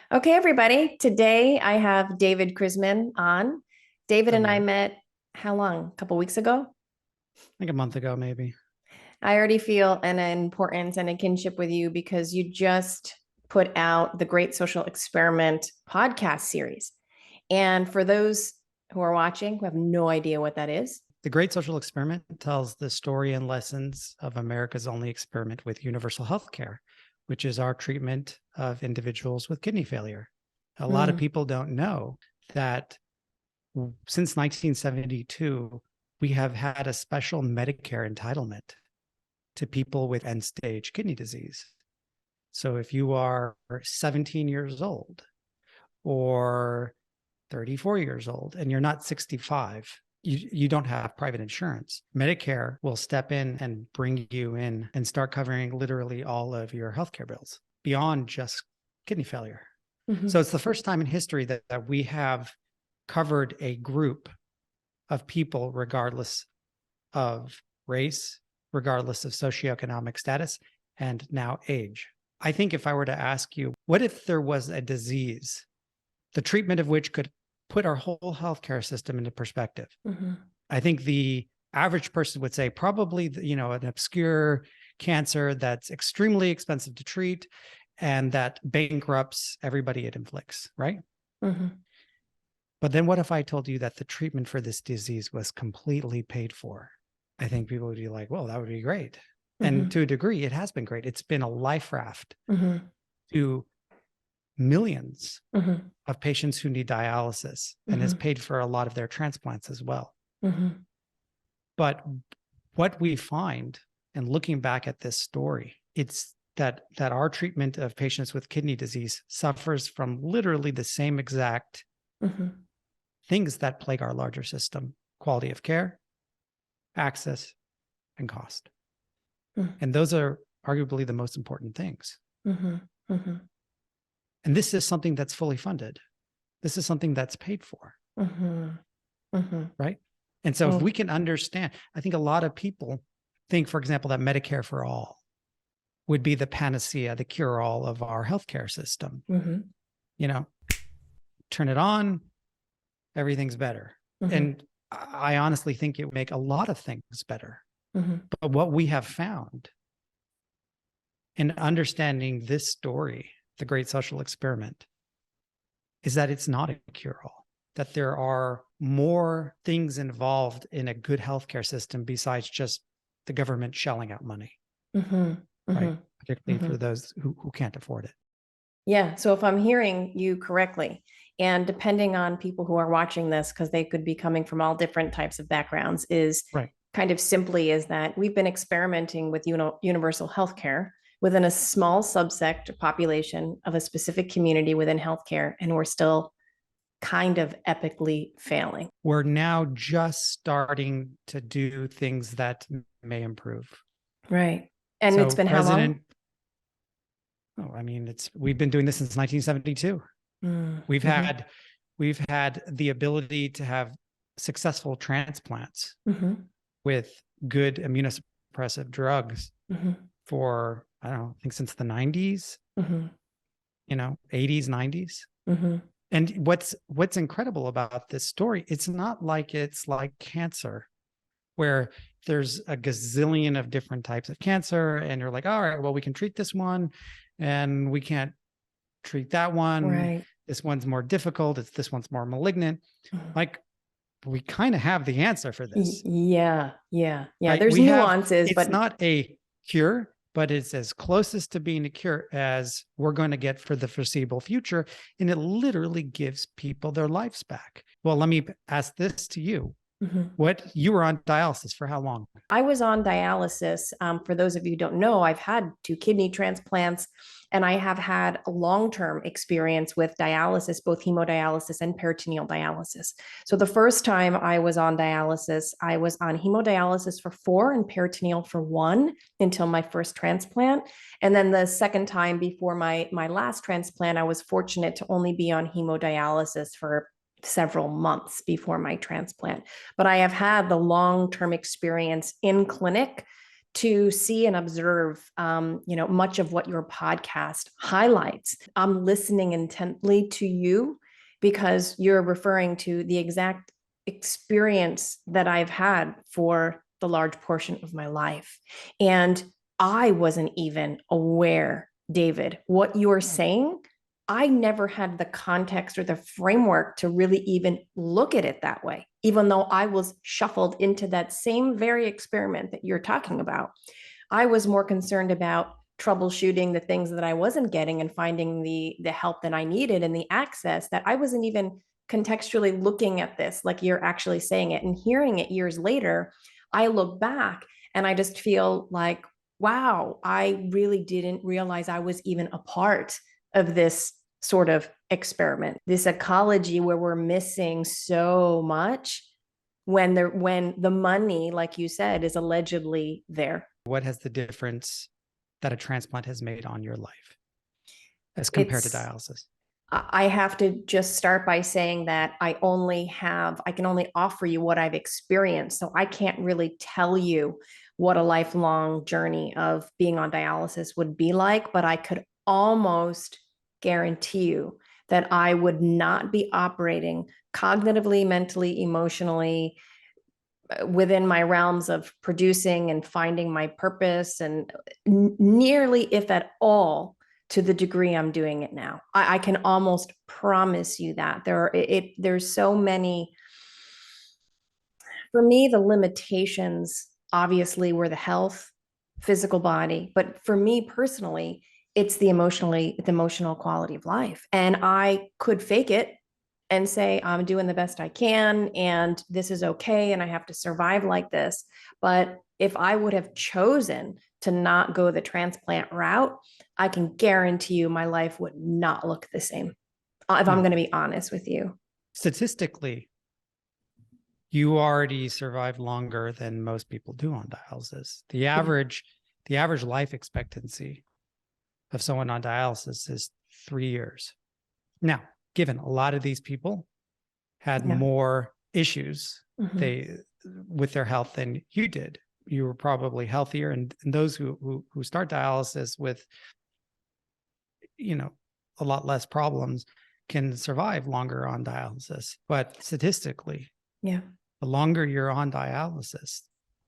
Okay, everybody. Today I have David Krissman on. David and I met how long? A couple weeks ago? Like a month ago, maybe. I already feel an importance and a kinship with you because you just put out the Great Social Experiment podcast series. And for those who are watching who have no idea what that is, The Great Social Experiment tells the story and lessons of America's only experiment with universal health care, which is our treatment of individuals with kidney failure. A lot of people don't know that since 1972, we have had a special Medicare entitlement to people with end-stage kidney disease. So if you are 17 years old or 34 years old and you're not 65, you don't have private insurance, Medicare will step in and bring you in and start covering literally all of your healthcare bills beyond just kidney failure. So it's the first time in history that we have covered a group of people, regardless of race, regardless of socioeconomic status, and now age. I think if I were to ask you, what if there was a disease, the treatment of which could put our whole healthcare system into perspective? I think the average person would say probably, an obscure cancer that's extremely expensive to treat and that bankrupts everybody it inflicts, right? But then what if I told you that the treatment for this disease was completely paid for? I think people would be like, well, that would be great. And to a degree, it has been great. It's been a life raft to millions of patients who need dialysis and has paid for a lot of their transplants as well. But what we find, and looking back at this story, it's that our treatment of patients with kidney disease suffers from literally the same exact things that plague our larger system: quality of care, access, and cost. And those are arguably the most important things. And this is something that's fully funded. This is something that's paid for. Right? And so if we can understand, I think a lot of people think, for example, that Medicare for all would be the panacea, the cure-all of our healthcare system. Turn it on, everything's better. And I honestly think it would make a lot of things better. But what we have found in understanding this story, the Great Social Experiment, is that it's not a cure-all, that there are more things involved in a good healthcare system besides just the government shelling out money, right? Particularly for those who can't afford it. Yeah. So if I'm hearing you correctly, and depending on people who are watching this, because they could be coming from all different types of backgrounds, is kind of simply is that we've been experimenting with universal healthcare within a small subsect population of a specific community within healthcare, and we're still kind of epically failing. We're now just starting to do things that may improve. Right. And so it's been how long? We've been doing this since 1972. We've had the ability to have successful transplants with good immunosuppressive drugs for, I think since the 90s, 80s, 90s. And what's incredible about this story, it's not like it's like cancer, where there's a gazillion of different types of cancer and you're like, all right, well, we can treat this one and we can't treat that one. Right. This one's more difficult. This one's more malignant. Like, we kind of have the answer for this. Yeah. Right? There's nuances, but it's not a cure, but it's as closest to being a cure as we're going to get for the foreseeable future. And it literally gives people their lives back. Well, let me ask this to you. You were on dialysis for how long? I was on dialysis. For those of you who don't know, I've had 2 kidney transplants, and I have had a long-term experience with dialysis, both hemodialysis and peritoneal dialysis. So the first time I was on dialysis, I was on hemodialysis for 4 and peritoneal for 1 until my first transplant. And then the second time before my last transplant, I was fortunate to only be on hemodialysis for several months before my transplant. But I have had the long-term experience in clinic to see and observe, much of what your podcast highlights. I'm listening intently to you because you're referring to the exact experience that I've had for the large portion of my life. And I wasn't even aware, David, what you're saying. I never had the context or the framework to really even look at it that way, even though I was shuffled into that same very experiment that you're talking about. I was more concerned about troubleshooting the things that I wasn't getting and finding the help that I needed and the access, that I wasn't even contextually looking at this like you're actually saying it. And hearing it years later, I look back and I just feel like, wow, I really didn't realize I was even a part of this sort of experiment, this ecology where we're missing so much when the money, like you said, is allegedly there. What has the difference that a transplant has made on your life as compared to dialysis? I have to just start by saying that I can only offer you what I've experienced. So I can't really tell you what a lifelong journey of being on dialysis would be like, but I could almost guarantee you that I would not be operating cognitively, mentally, emotionally within my realms of producing and finding my purpose, and nearly, if at all, to the degree I'm doing it now. I can almost promise you that there's so many. For me, the limitations obviously were the health, physical body, but for me personally, it's the emotional quality of life. And I could fake it and say, I'm doing the best I can, and this is okay, and I have to survive like this. But if I would have chosen to not go the transplant route, I can guarantee you my life would not look the same. If I'm going to be honest with you. Statistically, you already survived longer than most people do on dialysis. The average life expectancy of someone on dialysis is 3 years. Now, given a lot of these people had more issues with their health than you did, you were probably healthier, and those who start dialysis with a lot less problems can survive longer on dialysis. But statistically, the longer you're on dialysis,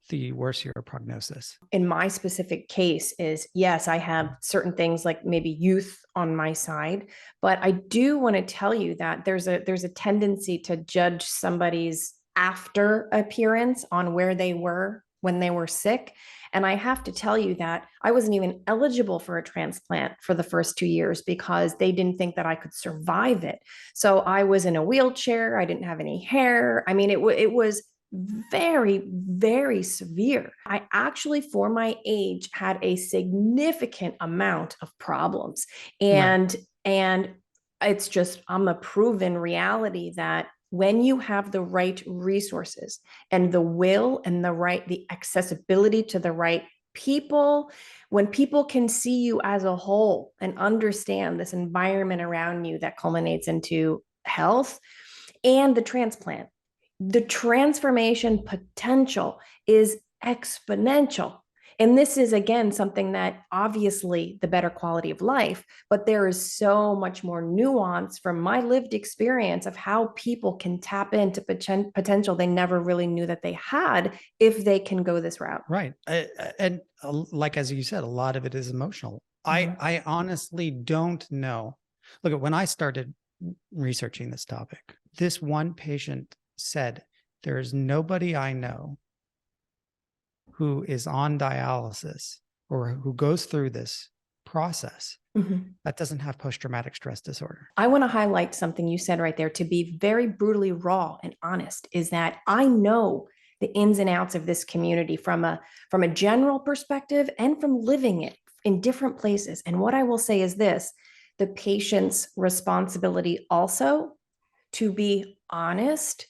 the worse your prognosis. In my specific case is, yes, I have certain things like maybe youth on my side, but I do want to tell you that there's a tendency to judge somebody's after appearance on where they were when they were sick. And I have to tell you that I wasn't even eligible for a transplant for the first 2 years because they didn't think that I could survive it. So I was in a wheelchair. I didn't have any hair. I mean, it was very, very severe. I actually, for my age, had a significant amount of problems. And it's just, I'm a proven reality that when you have the right resources and the will and the accessibility to the right people, when people can see you as a whole and understand this environment around you that culminates into health and the transplant, the transformation potential is exponential. And this is, again, something that obviously the better quality of life, but there is so much more nuance from my lived experience of how people can tap into potential they never really knew that they had if they can go this route. Right. And like, as you said, a lot of it is emotional. I honestly don't know. Look, when I started researching this topic, this one patient said, there's nobody I know who is on dialysis or who goes through this process that doesn't have post-traumatic stress disorder. I want to highlight something you said right there, to be very brutally raw and honest, is that I know the ins and outs of this community from a general perspective and from living it in different places. And what I will say is this: the patient's responsibility also to be honest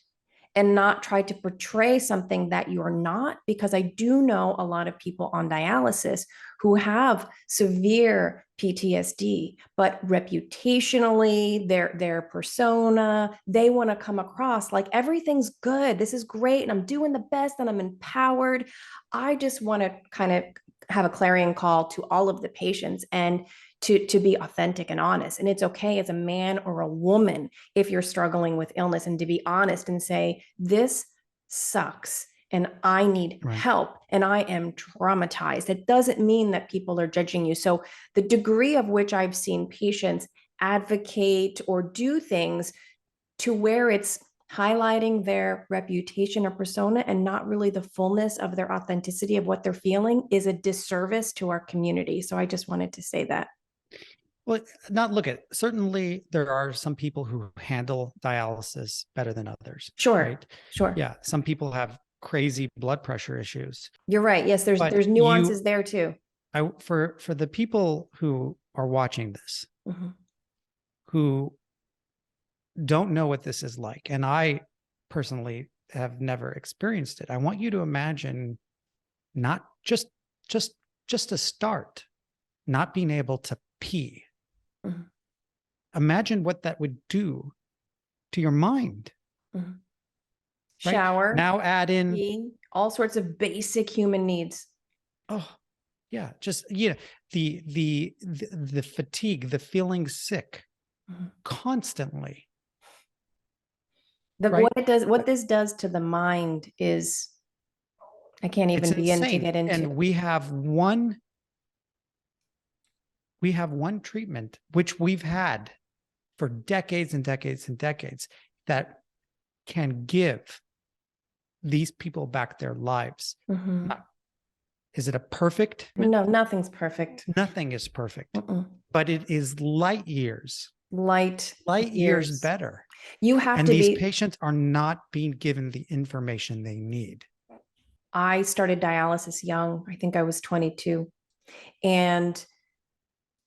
and not try to portray something that you're not, because I do know a lot of people on dialysis who have severe PTSD, but reputationally, their persona, they want to come across like everything's good. This is great, and I'm doing the best, and I'm empowered. I just want to kind of have a clarion call to all of the patients and to be authentic and honest. And it's okay as a man or a woman if you're struggling with illness, and to be honest and say, this sucks and I need help and I am traumatized. It doesn't mean that people are judging you. So the degree of which I've seen patients advocate or do things to where it's highlighting their reputation or persona and not really the fullness of their authenticity of what they're feeling is a disservice to our community. So I just wanted to say that. Well, not look at, certainly there are some people who handle dialysis better than others. Sure. Right? Sure. Yeah. Some people have crazy blood pressure issues. You're right. Yes, there's nuances there too. For the people who are watching this, who don't know what this is like, and I personally have never experienced it, I want you to imagine not just to start, not being able to pee. Imagine what that would do to your mind. Right? Shower. Now add in pee, all sorts of basic human needs. Oh, yeah. Just, the fatigue, the feeling sick constantly. What this does to the mind is, I can't even begin to get into. And we have one treatment, which we've had for decades and decades and decades, that can give these people back their lives. Is it a perfect? No, nothing's perfect. Nothing is perfect, but it is light years better. You have and to these patients are not being given the information they need. I started dialysis young. I think I was 22. And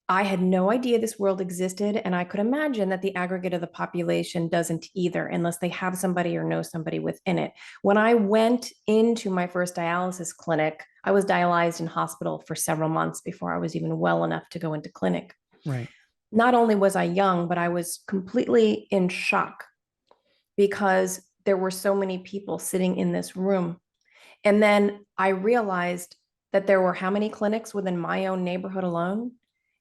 I had no idea this world existed. And I could imagine that the aggregate of the population doesn't either, unless they have somebody or know somebody within it. When I went into my first dialysis clinic, I was dialyzed in hospital for several months before I was even well enough to go into clinic. Right. Not only was I young, but I was completely in shock because there were so many people sitting in this room. And then I realized that there were how many clinics within my own neighborhood alone?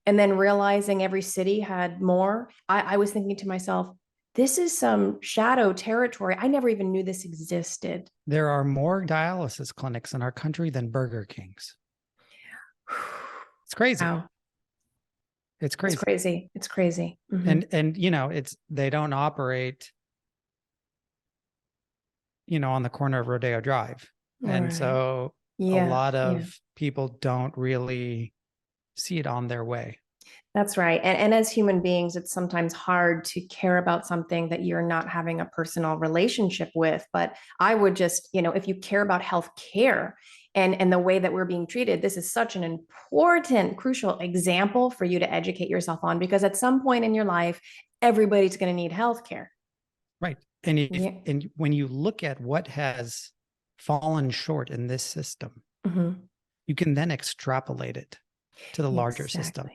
And then realizing every city had more, I was thinking to myself, this is some shadow territory. I never even knew this existed. There are more dialysis clinics in our country than Burger Kings. It's crazy. Wow. It's crazy. It's crazy. It's crazy. And they don't operate, on the corner of Rodeo Drive. And so a lot of people don't really see it on their way. That's right. And as human beings, it's sometimes hard to care about something that you're not having a personal relationship with. But I would just, if you care about healthcare and the way that we're being treated, this is such an important, crucial example for you to educate yourself on, because at some point in your life, everybody's going to need healthcare. Right. And when you look at what has fallen short in this system, you can then extrapolate it to the larger system.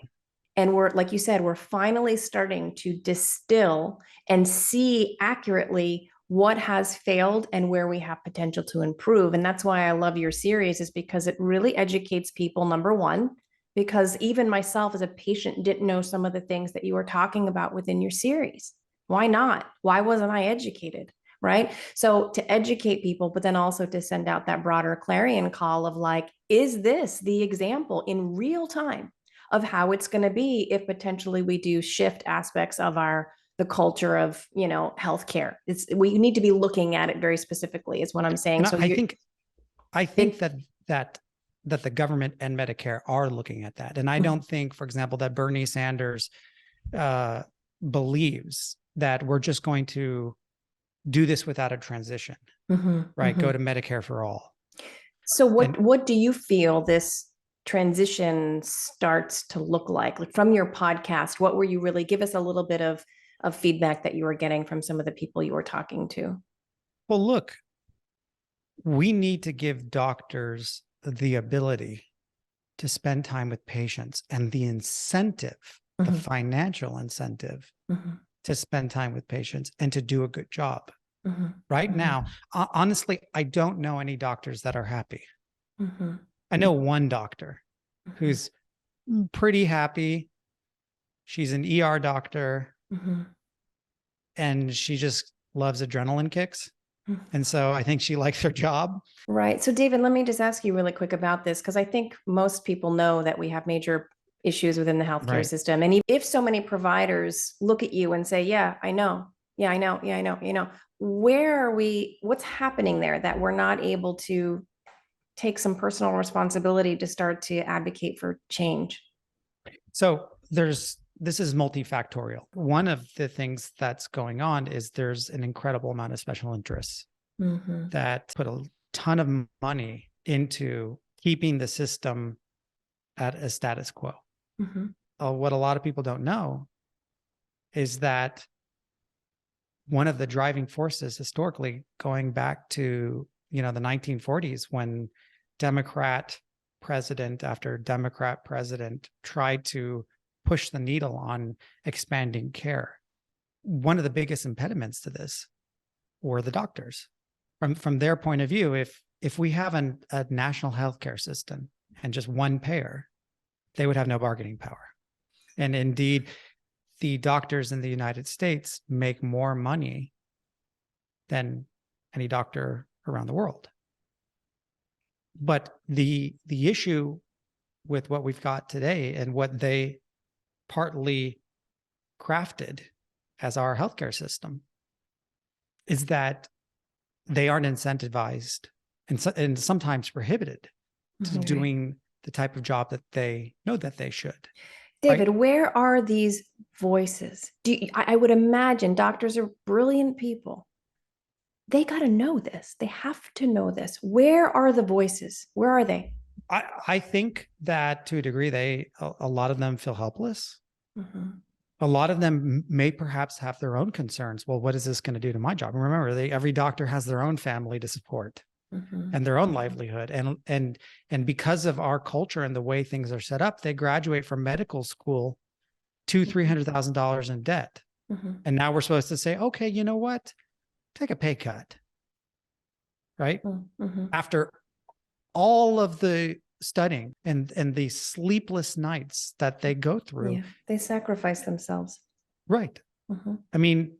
And we're, like you said, we're finally starting to distill and see accurately what has failed and where we have potential to improve. And that's why I love your series, is because it really educates people, number one, because even myself as a patient didn't know some of the things that you were talking about within your series. Why not? Why wasn't I educated? Right? So to educate people, but then also to send out that broader clarion call of like, is this the example in real time of how it's going to be if potentially we do shift aspects of the culture of, healthcare? We need to be looking at it very specifically, is what I'm saying. And so I think that the government and Medicare are looking at that. And I don't think, for example, that Bernie Sanders believes that we're just going to do this without a transition, right? Go to Medicare for all. So what do you feel this transition starts to look like? Like from your podcast, what were you really, give us a little bit of feedback that you were getting from some of the people you were talking to? Well, look, we need to give doctors the ability to spend time with patients and the incentive, the Mhm. financial incentive Mhm. to spend time with patients and to do a good job. Mhm. Right Mhm. now, honestly, I don't know any doctors that are happy. Mhm. I know one doctor Mhm. who's pretty happy. She's an ER doctor Mhm. and she just loves adrenaline kicks. Mhm. And so I think she likes her job. Right. So, David, let me just ask you really quick about this, because I think most people know that we have major issues within the healthcare Right. system. And if so many providers look at you and say, yeah, I know. Yeah, I know. Yeah, I know. Where are we? What's happening there that we're not able to take some personal responsibility to start to advocate for change? So this is multifactorial. One of the things that's going on is there's an incredible amount of special interests Mm-hmm. that put a ton of money into keeping the system at a status quo. Mm-hmm. What a lot of people don't know is that one of the driving forces historically, going back to the 1940s, when Democrat president after Democrat president tried to push the needle on expanding care, one of the biggest impediments to this were the doctors. From their point of view, if we have a national healthcare system and just one payer, they would have no bargaining power. And indeed, the doctors in the United States make more money than any doctor around the world. But the issue with what we've got today and what they partly crafted as our healthcare system is that they aren't incentivized and sometimes prohibited to Okay. doing the type of job that they know that they should. David, Right? where are these voices? I would imagine doctors are brilliant people. They got to know this. They have to know this. Where are the voices? Where are they? I think that to a degree, a lot of them feel helpless. Mm-hmm. A lot of them may perhaps have their own concerns. Well, what is this going to do to my job? And remember, every doctor has their own family to support Mm-hmm. and their own livelihood. And because of our culture and the way things are set up, they graduate from medical school $200,000-$300,000 in debt. Mm-hmm. And now we're supposed to say, okay, you know what? Take a pay cut, right? Mm-hmm. After all of the studying and the sleepless nights that they go through. Yeah, they sacrifice themselves. Right. Mm-hmm. I mean,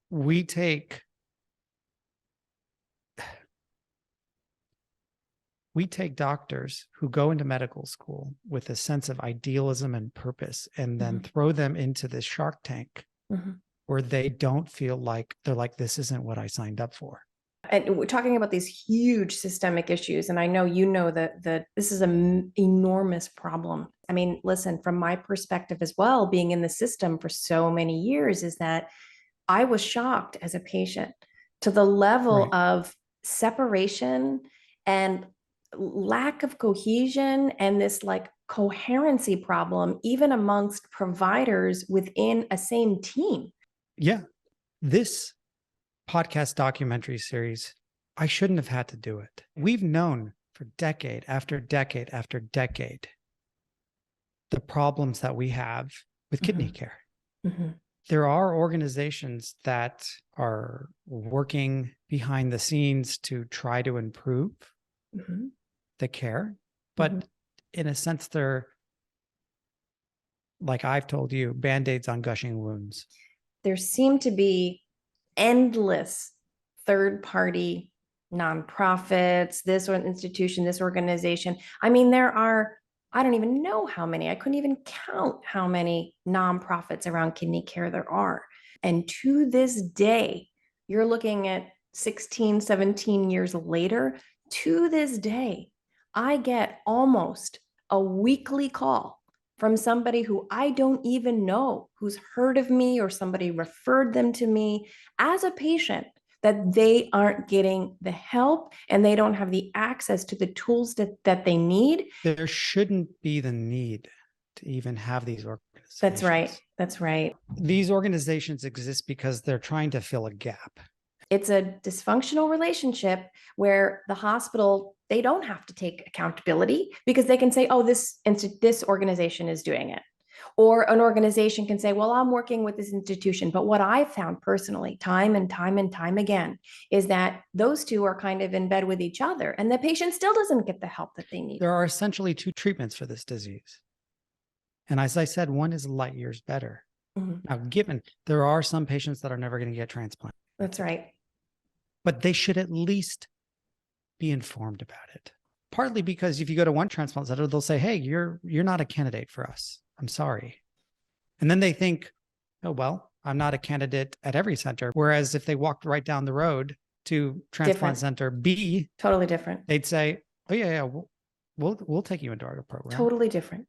we take doctors who go into medical school with a sense of idealism and purpose and then throw them into this shark tank Mm-hmm. where they don't feel like they're like, this isn't what I signed up for. And we're talking about these huge systemic issues, and I know that this is an enormous problem. I mean, listen, from my perspective as well, being in the system for so many years, is that I was shocked as a patient to the level Right. of separation and lack of cohesion and this like coherency problem, even amongst providers within a same team. Yeah. This podcast documentary series, I shouldn't have had to do it. We've known for decade after decade after decade the problems that we have with kidney care. Mm-hmm. There are organizations that are working behind the scenes to try to improve Mm-hmm. the care, but in a sense, they're, like I've told you, band-aids on gushing wounds. There seem to be endless third party nonprofits, this institution, this organization. I mean, I don't even know how many, I couldn't even count how many nonprofits around kidney care there are. And to this day, you're looking at 16, 17 years later, to this day, I get almost a weekly call from somebody who I don't even know, who's heard of me or somebody referred them to me as a patient, that they aren't getting the help and they don't have the access to the tools that they need. There shouldn't be the need to even have these organizations. That's right. That's right. These organizations exist because they're trying to fill a gap. It's a dysfunctional relationship where the hospital, they don't have to take accountability because they can say, oh, this organization is doing it. Or an organization can say, well, I'm working with this institution. But what I've found personally, time and time and time again, is that those two are kind of in bed with each other and the patient still doesn't get the help that they need. There are essentially two treatments for this disease. And as I said, one is light years better. Mm-hmm. Now, given there are some patients that are never going to get transplanted. That's right. But they should at least be informed about it. Partly because if you go to one transplant center, they'll say, hey, you're not a candidate for us. I'm sorry. And then they think, oh, well, I'm not a candidate at every center. Whereas if they walked right down the road to transplant center B, totally different. They'd say, oh, yeah, we'll take you into our program. Totally different.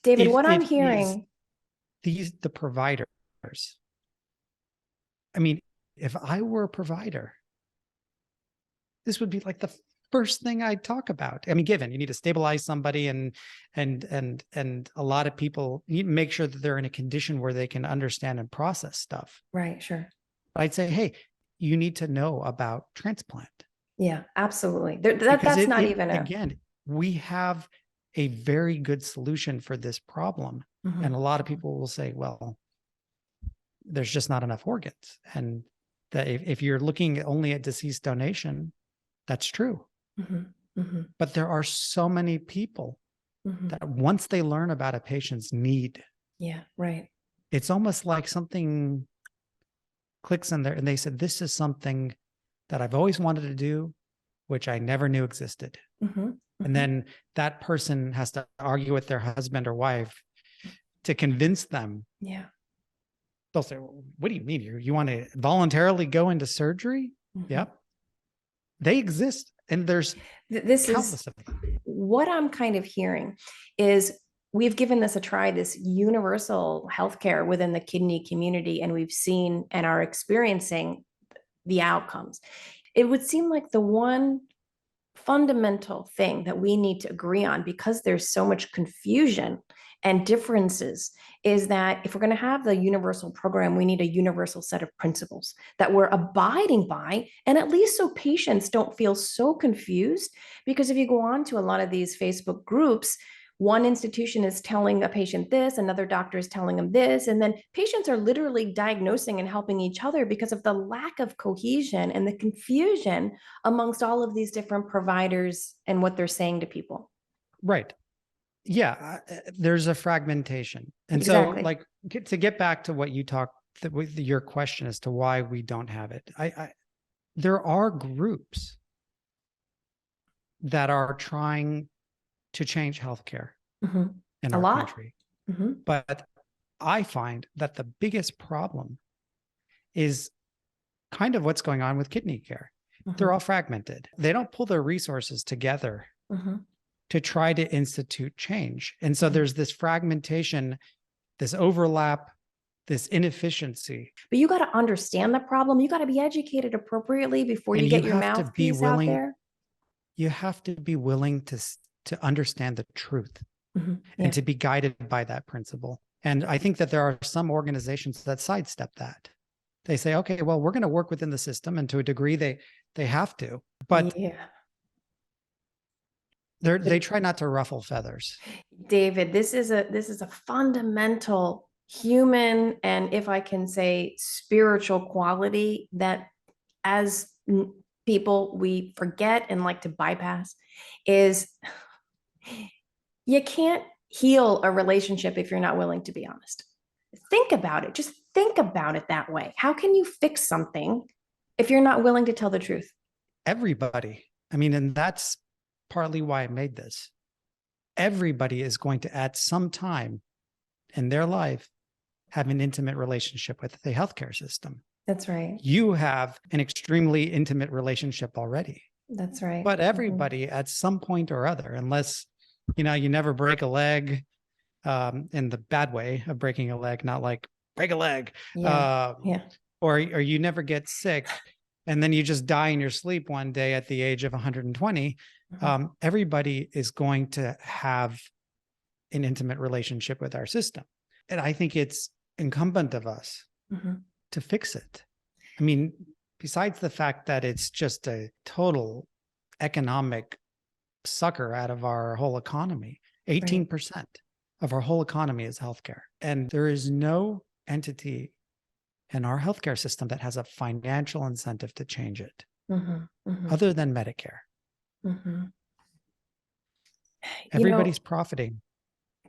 David, what I'm hearing. The providers. I mean, if I were a provider, this would be like the first thing I'd talk about. I mean, given you need to stabilize somebody and a lot of people need to make sure that they're in a condition where they can understand and process stuff. Right, sure. I'd say, hey, you need to know about transplant. Yeah, absolutely. That's not even again, we have a very good solution for this problem. Mm-hmm. And a lot of people will say, well, there's just not enough organs. And that if you're looking only at deceased donation, that's true. Mm-hmm. Mm-hmm. But there are so many people that once they learn about a patient's need, yeah, right, it's almost like something clicks in there and they said, this is something that I've always wanted to do, which I never knew existed. Mm-hmm. And then that person has to argue with their husband or wife to convince them. Yeah. They'll say, well, what do you mean? You want to voluntarily go into surgery? Mm-hmm. Yep. They exist. And there's countless of them. What I'm kind of hearing is we've given this a try, this universal healthcare within the kidney community, and we've seen and are experiencing the outcomes. It would seem like the one fundamental thing that we need to agree on, because there's so much confusion and differences, is that if we're going to have the universal program, we need a universal set of principles that we're abiding by, and at least so patients don't feel so confused. Because if you go on to a lot of these Facebook groups, one institution is telling a patient this, another doctor is telling them this, and then patients are literally diagnosing and helping each other because of the lack of cohesion and the confusion amongst all of these different providers and what they're saying to people. Right. Yeah, there's a fragmentation. And exactly. So like to get back to what you talked, your question as to why we don't have it. There are groups that are trying to change healthcare in our country. Mm-hmm. But I find that the biggest problem is kind of what's going on with kidney care. Mm-hmm. They're all fragmented. They don't pull their resources together to try to institute change. And so there's this fragmentation, this overlap, this inefficiency. But you got to understand the problem. You got to be educated appropriately before you get your mouthpiece out there. You have to be willing to understand the truth and to be guided by that principle. And I think that there are some organizations that sidestep that. They say, okay, well, we're going to work within the system, and to a degree they have to, but they try not to ruffle feathers. David, this is a fundamental human, and if I can say spiritual quality that as people we forget and like to bypass, is you can't heal a relationship if you're not willing to be honest. Think about it. Just think about it that way. How can you fix something if you're not willing to tell the truth? Everybody. I mean, and that's partly why I made this. Everybody is going to, at some time in their life, have an intimate relationship with the healthcare system. That's right. You have an extremely intimate relationship already. That's right. But everybody at some point or other, unless, you never break a leg, in the bad way of breaking a leg, not like break a leg, or you never get sick and then you just die in your sleep one day at the age of 120. Everybody is going to have an intimate relationship with our system. And I think it's incumbent of us to fix it. I mean, besides the fact that it's just a total economic sucker out of our whole economy, 18% of our whole economy is healthcare. And there is no entity in our healthcare system that has a financial incentive to change it, other than Medicare. Everybody's profiting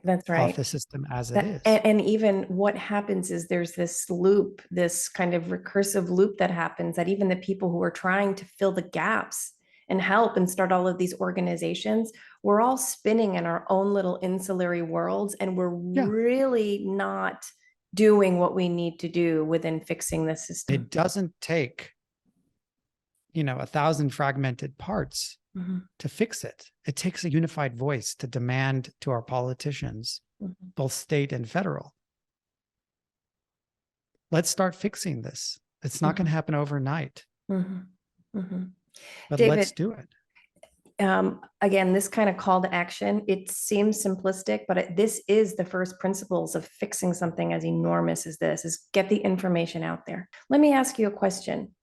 That's off right. the system as it is. And even what happens is there's this loop, this kind of recursive loop that happens, that even the people who are trying to fill the gaps and help and start all of these organizations, we're all spinning in our own little insulary worlds, and we're really not doing what we need to do within fixing the system. It doesn't take, 1,000 fragmented parts to fix it. It takes a unified voice to demand to our politicians, both state and federal. Let's start fixing this. It's not going to happen overnight, but David, let's do it. Again, this kind of call to action, it seems simplistic, but this is the first principles of fixing something as enormous as this, is get the information out there. Let me ask you a question.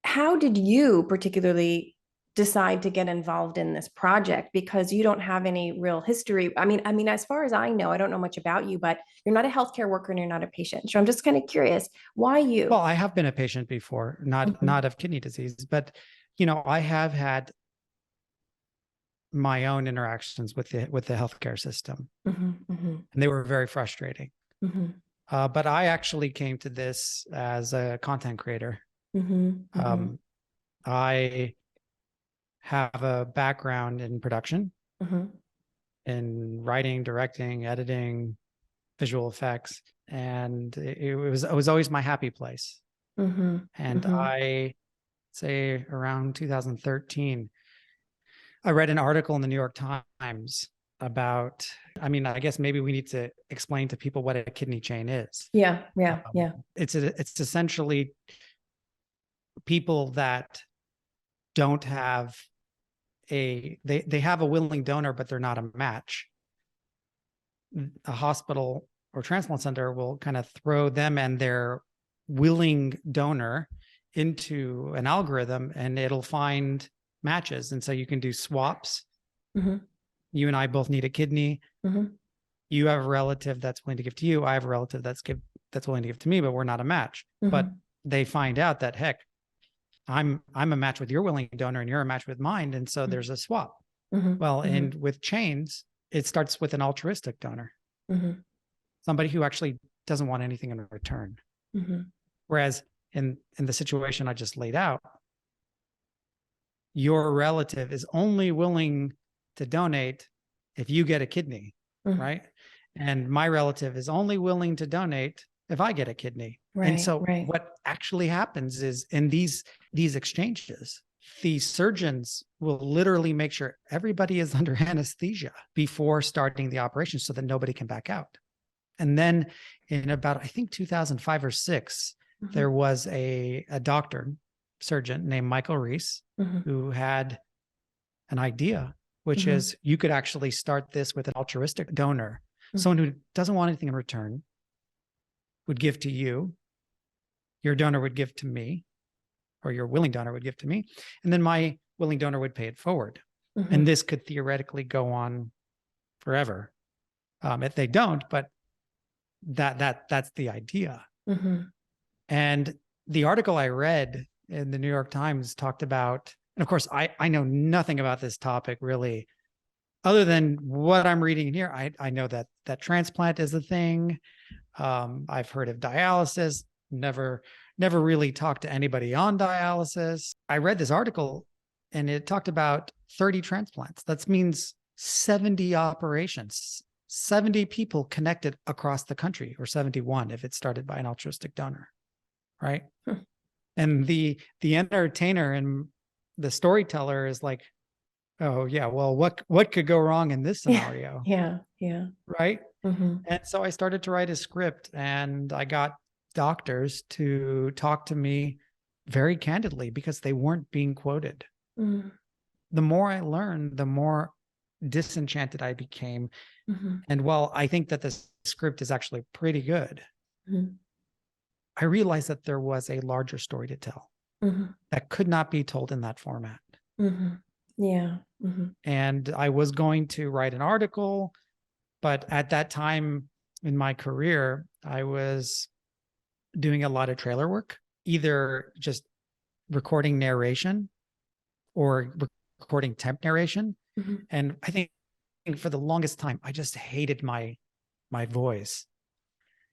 How did you particularly decide to get involved in this project? Because you don't have any real history. I mean, as far as I know, I don't know much about you, but you're not a healthcare worker and you're not a patient. So I'm just kind of curious, why you? Well, I have been a patient before, not of kidney disease, but I have had my own interactions with the healthcare system, and they were very frustrating. But I actually came to this as a content creator. I have a background in production, in writing, directing, editing, visual effects, and it was always my happy place. And I say around 2013, I read an article in the New York Times about, I guess maybe we need to explain to people what a kidney chain is. Yeah. It's essentially people that don't have they have a willing donor, but they're not a match. A hospital or transplant center will kind of throw them and their willing donor into an algorithm, and it'll find matches. And so you can do swaps. You and I both need a kidney. You have a relative that's willing to give to you. I have a relative that's willing to give to me, but we're not a match. But they find out that, heck, I'm a match with your willing donor and you're a match with mine. And so there's a swap. And with chains, it starts with an altruistic donor, somebody who actually doesn't want anything in return. Whereas in the situation I just laid out, your relative is only willing to donate if you get a kidney, right? And my relative is only willing to donate if I get a kidney. And so what actually happens is, in these exchanges, the surgeons will literally make sure everybody is under anesthesia before starting the operation so that nobody can back out. And then in about, I think 2005 or 6, there was a surgeon named Michael Reese, who had an idea, which is you could actually start this with an altruistic donor, someone who doesn't want anything in return, would give to you, your donor would give to me, or your willing donor would give to me, and then my willing donor would pay it forward. And this could theoretically go on forever. If they don't, but that's the idea. And the article I read in the New York Times talked about, and of course, I know nothing about this topic really, other than what I'm reading here. I know that transplant is a thing. I've heard of dialysis, never really talked to anybody on dialysis. I read this article and it talked about 30 transplants. That means 70 operations, 70 people connected across the country, or 71 if it's started by an altruistic donor, right? And the entertainer and the storyteller is like, oh yeah, well, what could go wrong in this scenario? Yeah. Right. And so I started to write a script, and I got doctors to talk to me very candidly because they weren't being quoted. The more I learned, the more disenchanted I became. And while I think that the script is actually pretty good, I realized that there was a larger story to tell that could not be told in that format. Yeah. And I was going to write an article, but at that time in my career, I was doing a lot of trailer work, either just recording narration or recording temp narration. And I think for the longest time, I just hated my voice.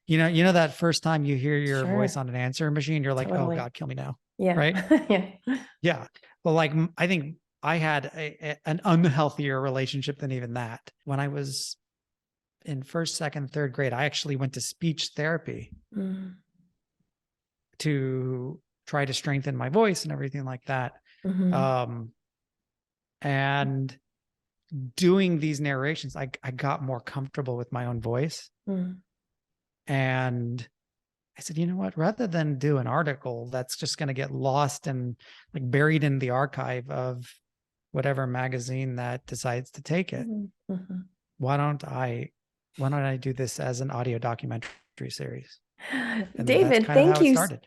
You know that first time you hear your voice on an answering machine, you're like, Totally. oh God, kill me now. Yeah. Right? Yeah. Yeah. Well, like, I think I had an unhealthier relationship than even that. When I was in first, second, third grade, I actually went to speech therapy to try to strengthen my voice and everything like that. And doing these narrations, I got more comfortable with my own voice. And I said, you know what, rather than do an article that's just going to get lost and like buried in the archive of whatever magazine that decides to take it, why don't I do this as an audio documentary series? And David, that's kind of how it started.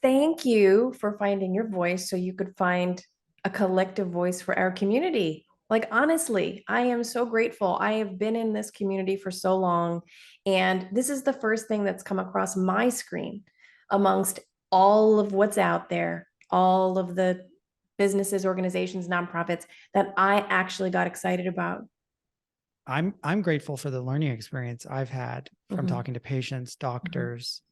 Thank you for finding your voice so you could find a collective voice for our community. Like, honestly, I am so grateful. I have been in this community for so long, and this is the first thing that's come across my screen amongst all of what's out there, all of the businesses, organizations, nonprofits that I actually got excited about. I'm grateful for the learning experience I've had from talking to patients, doctors.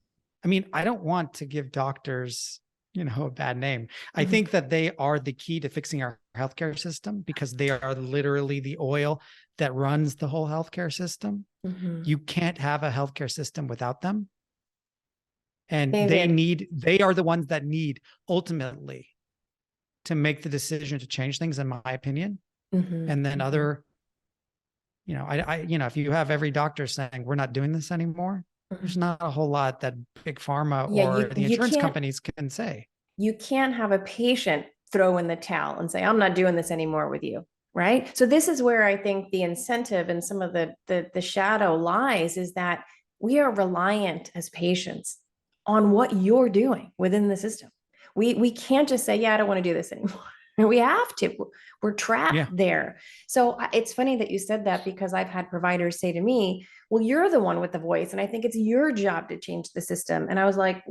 I mean, I don't want to give doctors, a bad name. I think that they are the key to fixing our healthcare system because they are literally the oil that runs the whole healthcare system. You can't have a healthcare system without them. And they are the ones that need ultimately to make the decision to change things, in my opinion. And then other, if you have every doctor saying we're not doing this anymore, there's not a whole lot that big pharma or the insurance companies can say. You can't have a patient throw in the towel and say, I'm not doing this anymore with you. Right. So this is where I think the incentive and some of the shadow lies, is that we are reliant as patients on what you're doing within the system. We can't just say, yeah, I don't want to do this anymore. We have to. We're trapped there. So it's funny that you said that, because I've had providers say to me, well, you're the one with the voice, and I think it's your job to change the system. And I was like,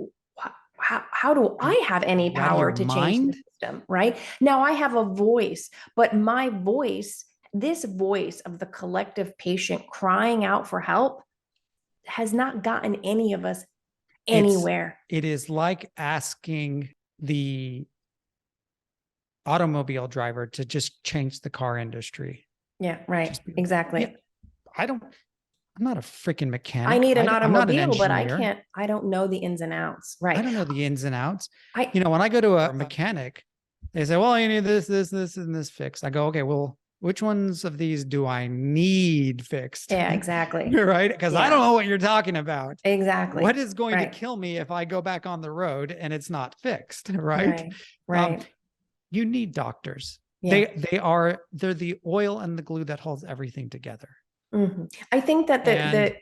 how do I have any power to change the system? Right now, I have a voice, but my voice, this voice of the collective patient crying out for help, has not gotten any of us anywhere. It is like asking the automobile driver to just change the car industry. Yeah, right. Exactly. I'm not a freaking mechanic. I need an automobile, but I don't know the ins and outs. Right. I don't know the ins and outs. When I go to a mechanic, they say, well, you need this, and this fixed. I go, okay, well, which ones of these do I need fixed? Yeah, exactly. Right. Because I don't know what you're talking about. Exactly. What is going to kill me if I go back on the road and it's not fixed? Right. Right. You need doctors. Yeah. They're the oil and the glue that holds everything together. I think that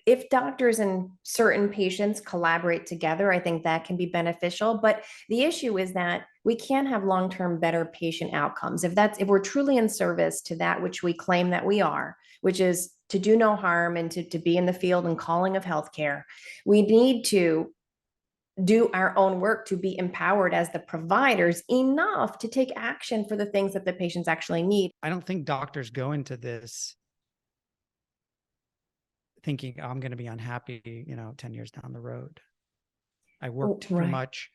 if doctors and certain patients collaborate together, I think that can be beneficial. But the issue is that we can't have long-term better patient outcomes if we're truly in service to that which we claim that we are, which is to do no harm and to be in the field and calling of healthcare. We need to do our own work to be empowered as the providers enough to take action for the things that the patients actually need. I don't think doctors go into this thinking, oh, I'm going to be unhappy, 10 years down the road. I work too much.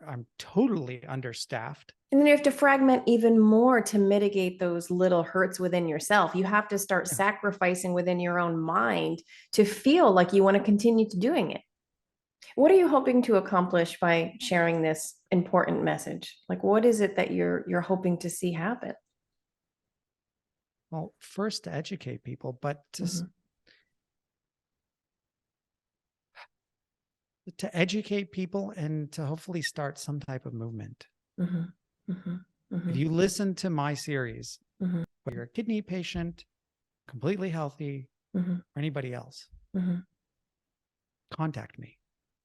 I'm totally understaffed. And then you have to fragment even more to mitigate those little hurts within yourself. You have to start sacrificing within your own mind to feel like you want to continue to doing it. What are you hoping to accomplish by sharing this important message? Like, what is it that you're hoping to see happen? Well, first to educate people, but to educate people and to hopefully start some type of movement. If you listen to my series, whether you're a kidney patient, completely healthy, or anybody else, contact me.